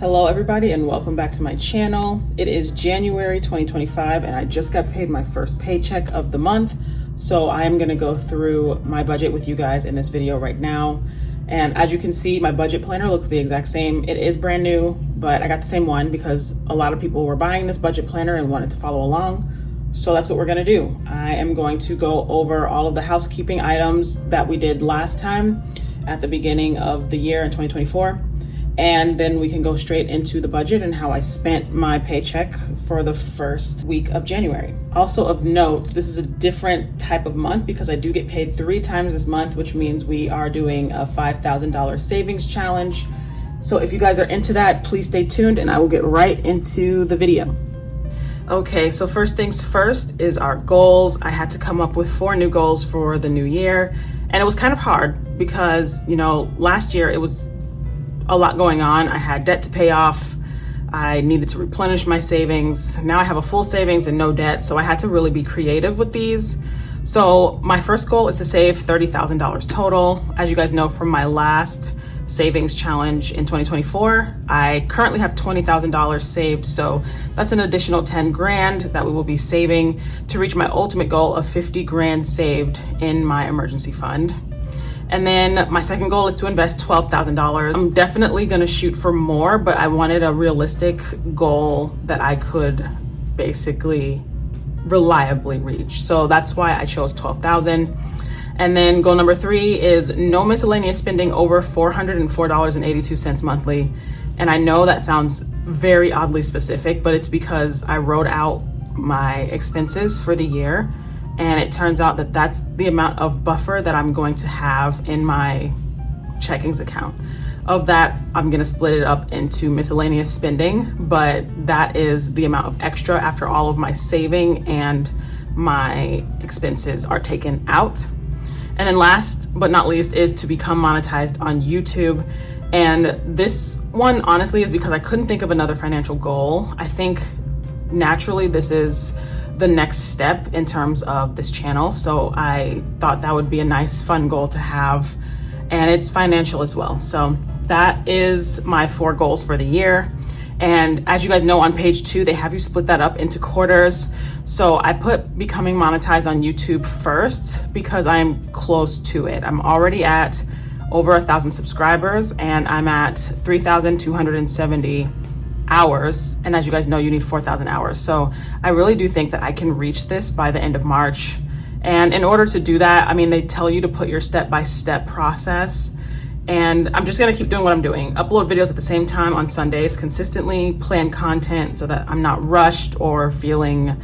Hello everybody and welcome back to my channel. It is January 2025 and I just got paid my first paycheck of the month. So I am gonna go through my budget with you guys in this video right now. And as you can see, my budget planner looks the exact same. It is brand new, but I got the same one because a lot of people were buying this budget planner and wanted to follow along. So that's what we're gonna do. I am going to go over all of the housekeeping items that we did last time at the beginning of the year in 2024. And then we can go straight into the budget and how I spent my paycheck for the first week of January. Also of note, this is a different type of month because I do get paid 3 times this month, which means we are doing a $5,000 savings challenge. So if you guys are into that, please stay tuned and I will get right into the video. Okay, so first things first is our goals. I had to come up with 4 new goals for the new year. And it was kind of hard because, last year it was a lot going on. I had debt to pay off. I needed to replenish my savings. Now I have a full savings and no debt. So I had to really be creative with these. So my first goal is to save $30,000 total. As you guys know from my last savings challenge in 2024, I currently have $20,000 saved. So that's an additional 10 grand that we will be saving to reach my ultimate goal of 50 grand saved in my emergency fund. And then my second goal is to invest $12,000. I'm definitely gonna shoot for more, but I wanted a realistic goal that I could basically reliably reach. So that's why I chose 12,000. And then goal number 3 is no miscellaneous spending over $404.82 monthly. And I know that sounds very oddly specific, but it's because I wrote out my expenses for the year. And it turns out that that's the amount of buffer that I'm going to have in my checkings account. Of that, I'm gonna split it up into miscellaneous spending, but that is the amount of extra after all of my saving and my expenses are taken out. And then last but not least is to become monetized on YouTube. And this one honestly is because I couldn't think of another financial goal. I think naturally this is the next step in terms of this channel. So I thought that would be a nice, fun goal to have. And it's financial as well. So that is my 4 goals for the year. And as you guys know, on page 2, they have you split that up into quarters. So I put becoming monetized on YouTube first because I'm close to it. I'm already at over 1,000 subscribers and I'm at 3,270 hours. And as you guys know, you need 4,000 hours. So I really do think that I can reach this by the end of March. And in order to do that, they tell you to put your step-by-step process. And I'm just gonna keep doing what I'm doing. Upload videos at the same time on Sundays, consistently plan content so that I'm not rushed or feeling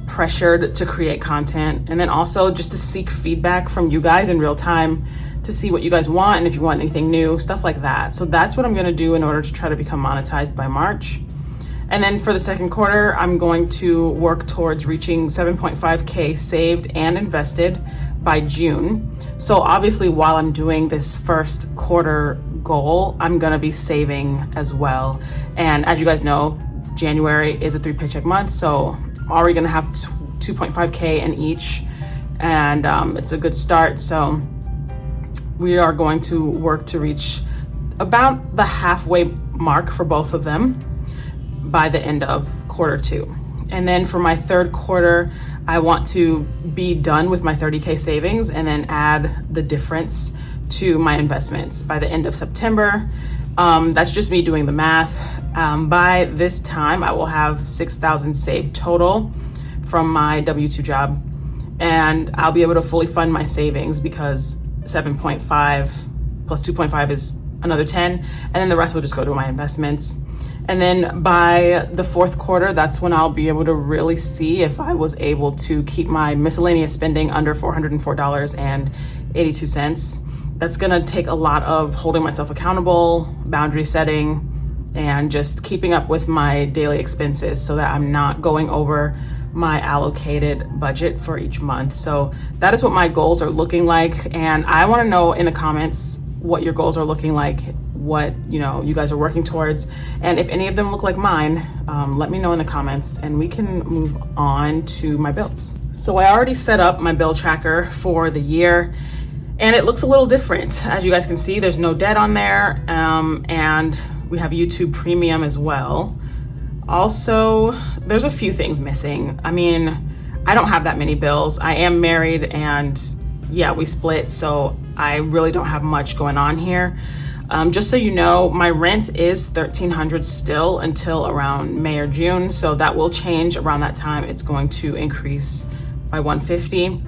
pressured to create content. And then also just to seek feedback from you guys in real time to see what you guys want and if you want anything new, stuff like that. So that's what I'm gonna do in order to try to become monetized by March. And then for the second quarter, I'm going to work towards reaching 7.5K saved and invested by June. So obviously while I'm doing this first quarter goal, I'm gonna be saving as well. And as you guys know, January is a 3 paycheck month. So I'm already gonna have 2.5K in each. And it's a good start. So we are going to work to reach about the halfway mark for both of them by the end of quarter 2. And then for my third quarter, I want to be done with my 30K savings and then add the difference to my investments by the end of September. That's just me doing the math. By this time, I will have 6,000 saved total from my W-2 job. And I'll be able to fully fund my savings because 7.5 plus 2.5 is another 10. And then the rest will just go to my investments. And then by the fourth quarter, that's when I'll be able to really see if I was able to keep my miscellaneous spending under $404.82. That's gonna take a lot of holding myself accountable, boundary setting, and just keeping up with my daily expenses so that I'm not going over my allocated budget for each month. So that is what my goals are looking like. And I wanna know in the comments what your goals are looking like, what you guys are working towards, and if any of them look like mine, let me know in the comments and we can move on to my bills. So I already set up my bill tracker for the year and it looks a little different. As you guys can see, there's no debt on there, and We have YouTube Premium as well. Also, there's a few things missing. I mean, I don't have that many bills. I am married and yeah, we split, so I really don't have much going on here. Just so you know, my rent is $1,300 still until around May or June, so that will change around that time. It's going to increase by $150.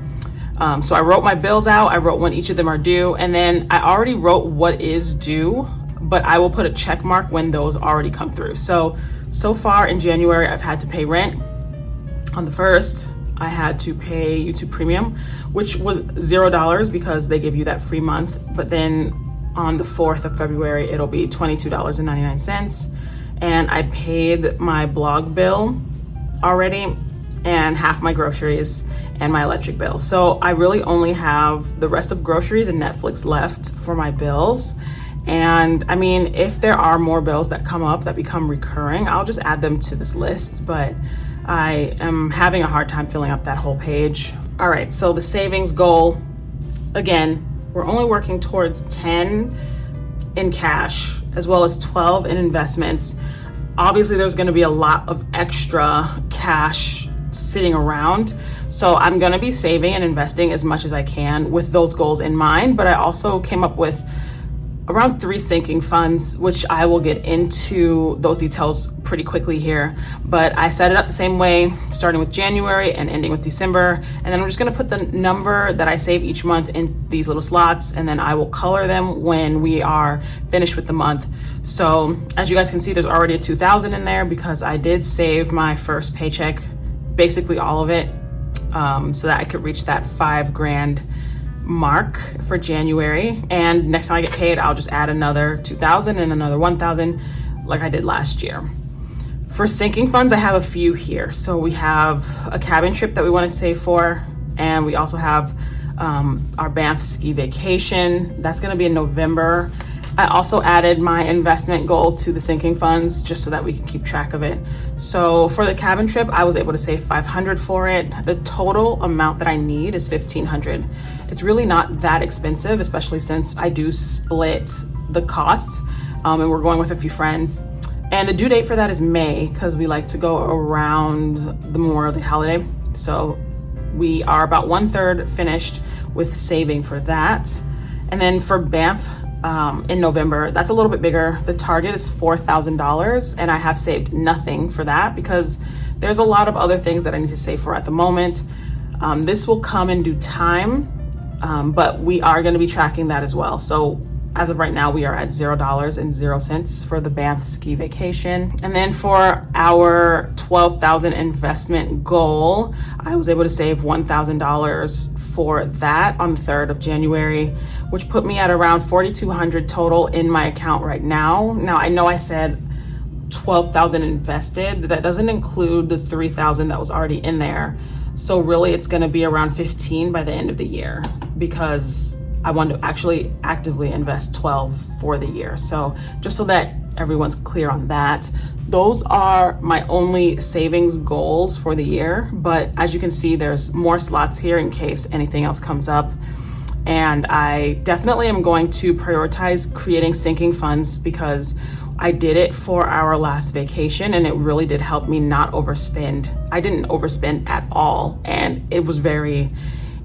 So I wrote my bills out. I wrote when each of them are due, and then I already wrote what is due, but I will put a check mark when those already come through. So far in January, I've had to pay rent. On the 1st, I had to pay YouTube Premium, which was $0 because they give you that free month. But then on the 4th of February, it'll be $22.99. And I paid my blog bill already and half my groceries and my electric bill. So I really only have the rest of groceries and Netflix left for my bills. And I mean, if there are more bills that come up that become recurring, I'll just add them to this list, but I am having a hard time filling up that whole page. All right, so the savings goal, again, we're only working towards 10 in cash as well as 12 in investments. Obviously, there's gonna be a lot of extra cash sitting around. So I'm gonna be saving and investing as much as I can with those goals in mind, but I also came up with around 3 sinking funds, which I will get into those details pretty quickly here. But I set it up the same way, starting with January and ending with December. And then I'm just gonna put the number that I save each month in these little slots, and then I will color them when we are finished with the month. So as you guys can see, there's already a 2,000 in there because I did save my first paycheck, basically all of it, so that I could reach that $5,000 mark for January. And next time I get paid, I'll just add another 2,000 and another 1,000 like I did last year. For sinking funds, I have a few here. So we have a cabin trip that we want to save for, and we also have our Banff ski vacation. That's going to be in November. I also added my investment goal to the sinking funds just so that we can keep track of it. So for the cabin trip, I was able to save $500 for it. The total amount that I need is $1,500. It's really not that expensive, especially since I do split the costs, and we're going with a few friends. And the due date for that is May, because we like to go around the Memorial Day holiday. So we are about 1/3 finished with saving for that. And then for Banff, in November, that's a little bit bigger. The target is $4,000, and I have saved nothing for that because there's a lot of other things that I need to save for at the moment. This will come in due time, but we are going to be tracking that as well. So as of right now, we are at $0.00 for the Banff ski vacation. And then for our 12,000 investment goal, I was able to save $1,000 for that on the 3rd of January, which put me at around $4,200 total in my account right now. Now, I know I said 12,000 invested. That doesn't include the 3,000 that was already in there. So really, it's going to be around 15 by the end of the year because I want to actually actively invest 12 for the year. So just so that everyone's clear on that, those are my only savings goals for the year. But as you can see, there's more slots here in case anything else comes up. And I definitely am going to prioritize creating sinking funds because I did it for our last vacation and it really did help me not overspend. I didn't overspend at all, and it was very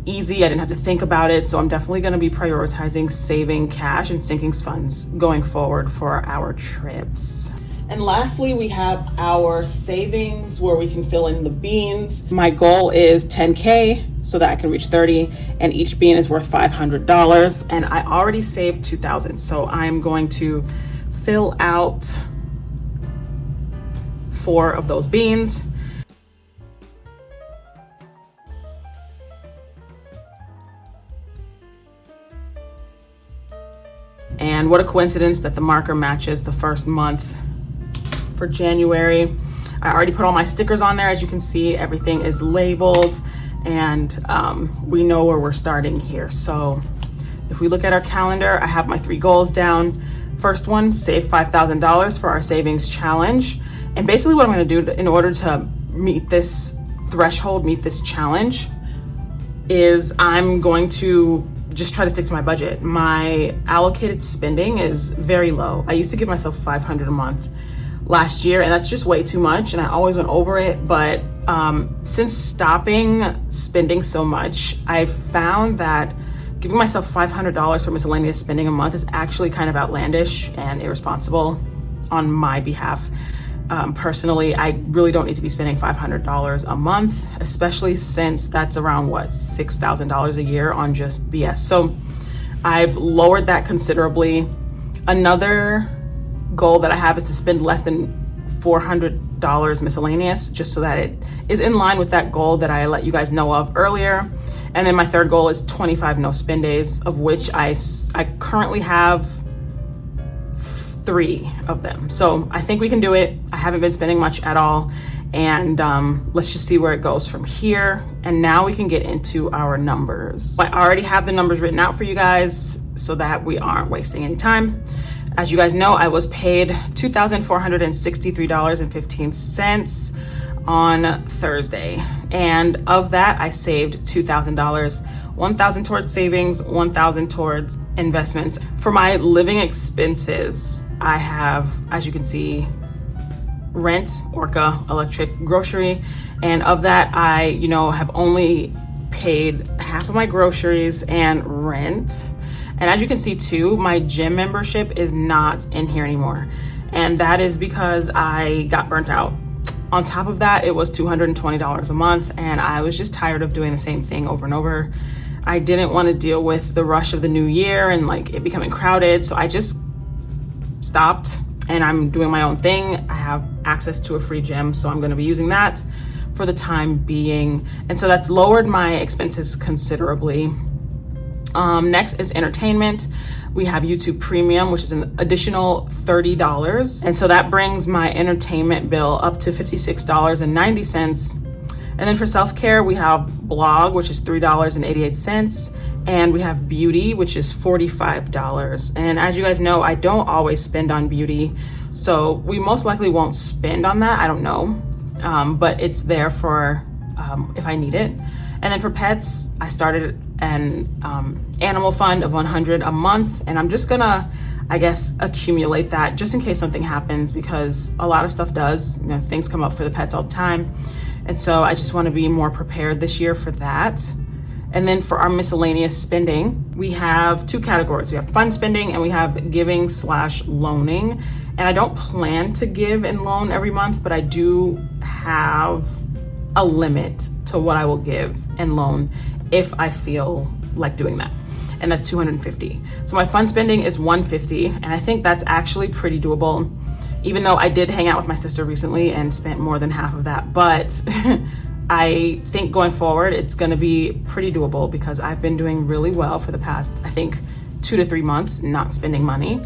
easy. I didn't have to think about it. So I'm definitely going to be prioritizing saving cash and sinking funds going forward for our trips. And lastly, we have our savings where we can fill in the beans. My goal is 10K so that I can reach 30, and each bean is worth $500. And I already saved 2,000. So I'm going to fill out 4 of those beans. And what a coincidence that the marker matches the first month for January. I already put all my stickers on there. As you can see, everything is labeled, and we know where we're starting here. So if we look at our calendar, I have my 3 goals down. First one, save $5,000 for our savings challenge. And basically what I'm going to do in order to meet this threshold, meet this challenge, is I'm going to just try to stick to my budget. My allocated spending is very low. I used to give myself $500 a month last year, and that's just way too much, and I always went over it. But since stopping spending so much, I've found that giving myself $500 for miscellaneous spending a month is actually kind of outlandish and irresponsible on my behalf. Personally, I really don't need to be spending $500 a month, especially since that's around what, $6,000 a year on just BS. So I've lowered that considerably. Another goal that I have is to spend less than $400 miscellaneous, just so that it is in line with that goal that I let you guys know of earlier. And then my third goal is 25 no spend days, of which I currently have 3 of them. So I think we can do it. I haven't been spending much at all. And let's just see where it goes from here. And now we can get into our numbers. I already have the numbers written out for you guys so that we aren't wasting any time. As you guys know, I was paid $2,463.15 on Thursday. And of that, I saved $2,000, $1,000 towards savings, $1,000 towards investments. For my living expenses, I have, as you can see, rent, Orca, electric, grocery. And of that, I, have only paid half of my groceries and rent. And as you can see too, my gym membership is not in here anymore. And that is because I got burnt out. On top of that, it was $220 a month, and I was just tired of doing the same thing over and over. I didn't want to deal with the rush of the new year and it becoming crowded. So I just stopped, and I'm doing my own thing. I have access to a free gym, so I'm going to be using that for the time being. And so that's lowered my expenses considerably. Next is entertainment. We have YouTube Premium, which is an additional $30. And so that brings my entertainment bill up to $56.90. And then for self-care, we have Blog, which is $3.88. And we have Beauty, which is $45. And as you guys know, I don't always spend on beauty. So we most likely won't spend on that. I don't know. But it's there for if I need it. And then for pets, I started an animal fund of $100 a month, and I'm just gonna, accumulate that just in case something happens, because a lot of stuff does, things come up for the pets all the time. And so I just want to be more prepared this year for that. And then for our miscellaneous spending, we have 2 categories. We have fun spending and we have giving/loaning. And I don't plan to give and loan every month, but I do have a limit to what I will give and loan if I feel like doing that. And that's $250. So my fun spending is $150, and I think that's actually pretty doable, even though I did hang out with my sister recently and spent more than half of that. But I think going forward, it's gonna be pretty doable because I've been doing really well for the past, 2 to 3 months not spending money.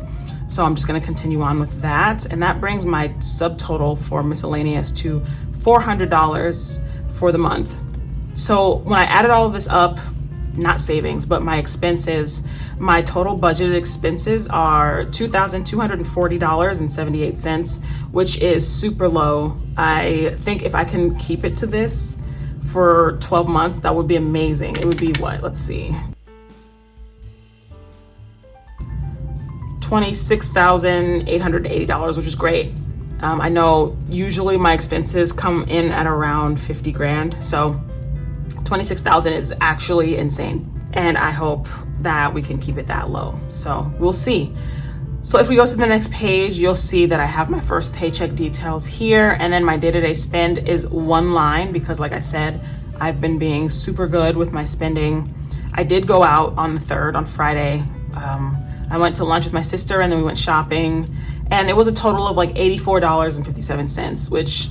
So I'm just gonna continue on with that. And that brings my subtotal for miscellaneous to $400 for the month. So when I added all of this up, not savings, but my expenses, my total budgeted expenses are $2,240.78, which is super low. I think if I can keep it to this for 12 months, that would be amazing. It would be what? Let's see. $26,880, which is great. I know usually my expenses come in at around 50 grand. So 26,000 is actually insane. And I hope that we can keep it that low. So we'll see. So if we go to the next page, you'll see that I have my first paycheck details here. And then my day-to-day spend is one line because like I said, I've been being super good with my spending. I did go out on the 3rd, on Friday. I went to lunch with my sister and then we went shopping. And it was a total of like $84.57, which,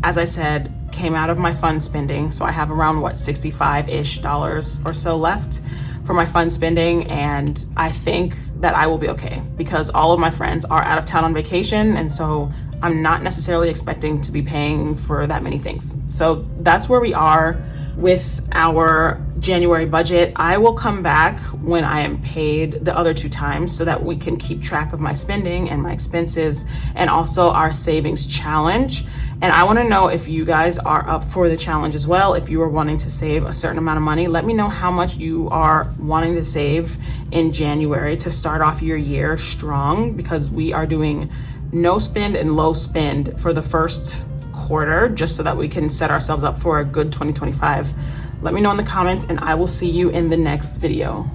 as I said, came out of my fun spending. So I have around what, $65-ish or so left for my fun spending. And I think that I will be okay because all of my friends are out of town on vacation. And so I'm not necessarily expecting to be paying for that many things. So that's where we are with our January budget. I will come back when I am paid the other 2 times so that we can keep track of my spending and my expenses, and also our savings challenge. And I want to know if you guys are up for the challenge as well. If you are wanting to save a certain amount of money, let me know how much you are wanting to save in January to start off your year strong, because we are doing no spend and low spend for the first quarter, just so that we can set ourselves up for a good 2025. Let me know in the comments, and I will see you in the next video.